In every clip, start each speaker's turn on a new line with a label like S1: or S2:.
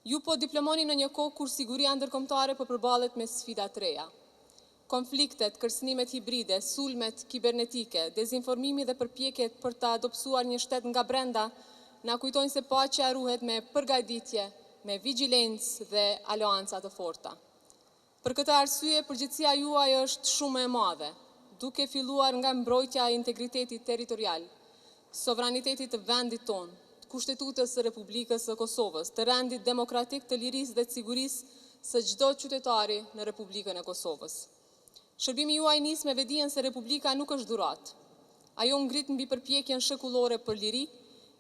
S1: Ju po diplomoni në një kohë kur siguria ndërkombëtare po përballet me sfida të reja. Konfliktet, kërcënimet hibride, sulmet kibernetike, dezinformimi dhe përpjekjet për të adopsuar një shtet nga brenda na kujtojnë se paqja ruhet me përgatitje, me vigjilencë dhe aleanca të forta. Për këtë arsye, përgjegjësia juaj është shumë e madhe, duke filluar nga mbrojtja e integritetit territorial, sovranitetit të vendit tonë, Kushtetutës së Republikës së Kosovës, të rendit demokratik të lirisë dhe të sigurisë së çdo qytetari në Republikën e Kosovës. Shërbimi juaj nis me vedijen se Republika nuk është dhuratë. Ajo ngrit mbi përpjekjen shekullore për liri,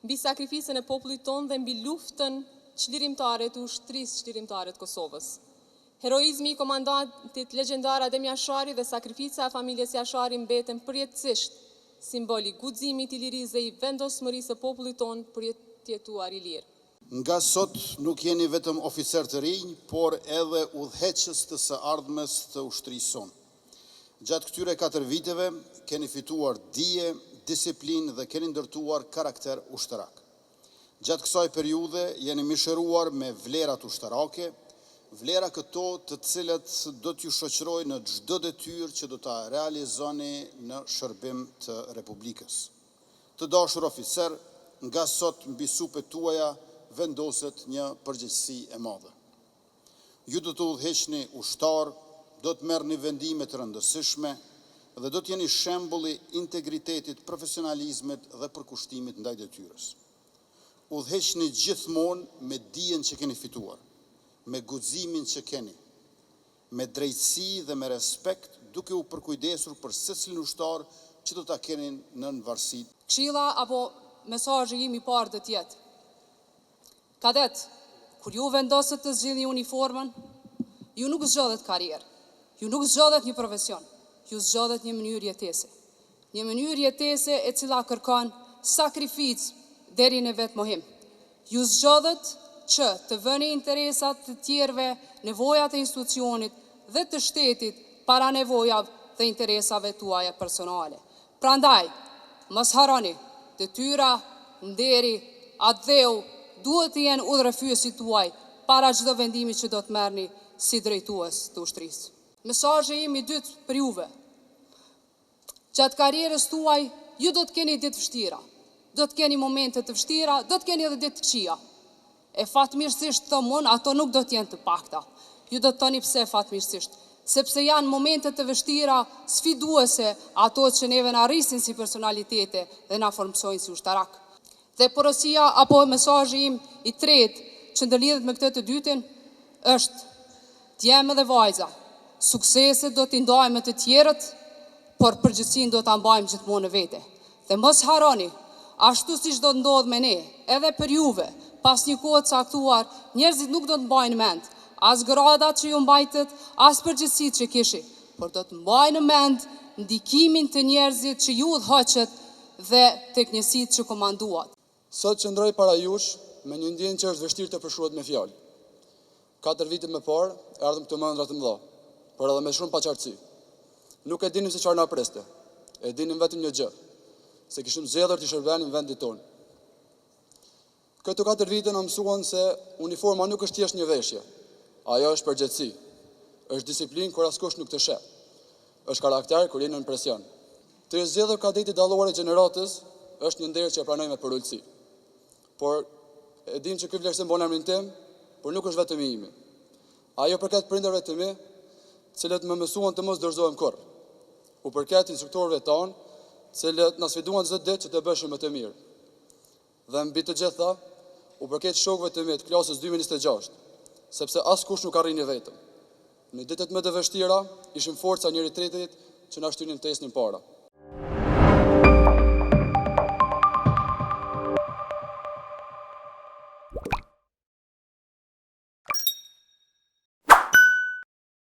S1: mbi sakrificën e popullit tonë dhe mbi luftën çlirimtare të ushtrisë çlirimtare të Kosovës. Heroizmi i komandantit legjendar Adem Jashari dhe sakrifica e familjes Jashari mbeten përjetësisht simboli guximit i lirisë dhe i vendosmërisë së popullit tonë për të jetuar i lirë.
S2: Nga sot nuk jeni vetëm oficer të rinj, por edhe udhëheqës të së ardhmes të ushtrisë sonë. Gjatë këtyre 4 viteve keni fituar dije, disiplinë dhe keni ndërtuar karakter ushtrak. Gjatë kësaj periudhe jeni mishëruar me vlerat ushtarake, vlera këto të cilat do t'ju shoqërojnë në çdo detyrë që do ta realizoni në shërbim të Republikës. Të dashur oficer, nga sot mbi supet tuaja vendoset një përgjegjësi e madhe. Ju do të udhëheqni ushtar, do të merrni vendime të rëndësishme dhe do të jeni shembulli i integritetit, profesionalizmit dhe përkushtimit ndaj detyrës. Udhëheqni gjithmonë me dijen që keni fituar, me guximin që keni, me drejtësi dhe me respekt, duke u përkujdesur për secilin ushtar që do ta keni në varësi.
S3: Këshilla apo mesazhi im i parë do të jetë: Kadet, kur ju vendosët të zgjidhni uniformën, ju nuk zgjodhet karrierë, ju nuk zgjodhet një profesion, ju zgjodhet një mënyrë jetese. Një mënyrë jetese e cila kërkon sakrificë deri në vetë mohim. Ju zgjodhet që të vëni interesat të tjerëve, nevojat e institucionit dhe të shtetit para nevojave dhe interesave tuaja personale. Prandaj, mos harroni, detyra, nderi, atdheu duhet të jenë udhërefyesit tuaj para çdo vendimi që do të merrni si drejtues të ushtrisë. Mesazhi im i dytë për juve: gjatë karrierës tuaj ju do të keni ditë vështira, do të keni momente të vështira, do të keni edhe ditë të këqija. E fatmirësisht thomon, ato nuk do të jenë të pakta. Ju do të thoni pse fatmirësisht, sepse janë momente të vështira, sfiduese, ato që neve na rrisin si personalitete dhe na formsojnë si ushtarak. Dhe porosia apo mesazhi im i tretë që ndërlidhet me këtë të dytin është: djemë dhe vajza, sukseset do t'i ndajmë me të tjerët, por përgjithësinë do ta mbajmë gjithmonë në vete. Dhe mos harroni, ashtu siç do të ndodh me ne, edhe për juve, pas një kohë të caktuar, njerëzit nuk do të mbajnë mend as gradat që ju mbajtët, as përgjegjësitë që kishi, por do të mbajnë mend ndikimin të njerëzit që ju udhëhoqët dhe tek njësitë që komanduat.
S4: Sot qëndroj para jush me një ndjenjë që është vështirë të përshkruhet me fjalë. 4 vite më parë erdhëm këtu me ëndra të mëdha, por edhe me shumë paqartësi. Nuk e dinim se çfarë na preste. E dinim vetëm një gjë, se kishim zgjedhur të shërbenim vendit tonë. Këto 4 vite na mësuan se uniforma nuk është thjesht një veshje. Ajo është përgjegjësi. Është disiplinë kur askush nuk të sheh. Është karakter kur jeni në presion. Të zgjedhur kadeti dallore gjeneratës është një nder që e pranoj me përulësi. Por e dim që ky vlerësim emrin tim, por nuk është vetëm i imi. Ajo përket prindërve të mi, cilët më mësuan të mos dorëzohem kurrë. U përket instruktorëve tanë, cilët na sfiduan çdo ditë që të bëshim më të mirë. Dhe mbi të gjitha, u përket shokëve të mi të klasës 2026, sepse askush nuk arrini vetëm. Në ditët më të vështira, ishim forca njëri tjetrit që na shtynin testin para.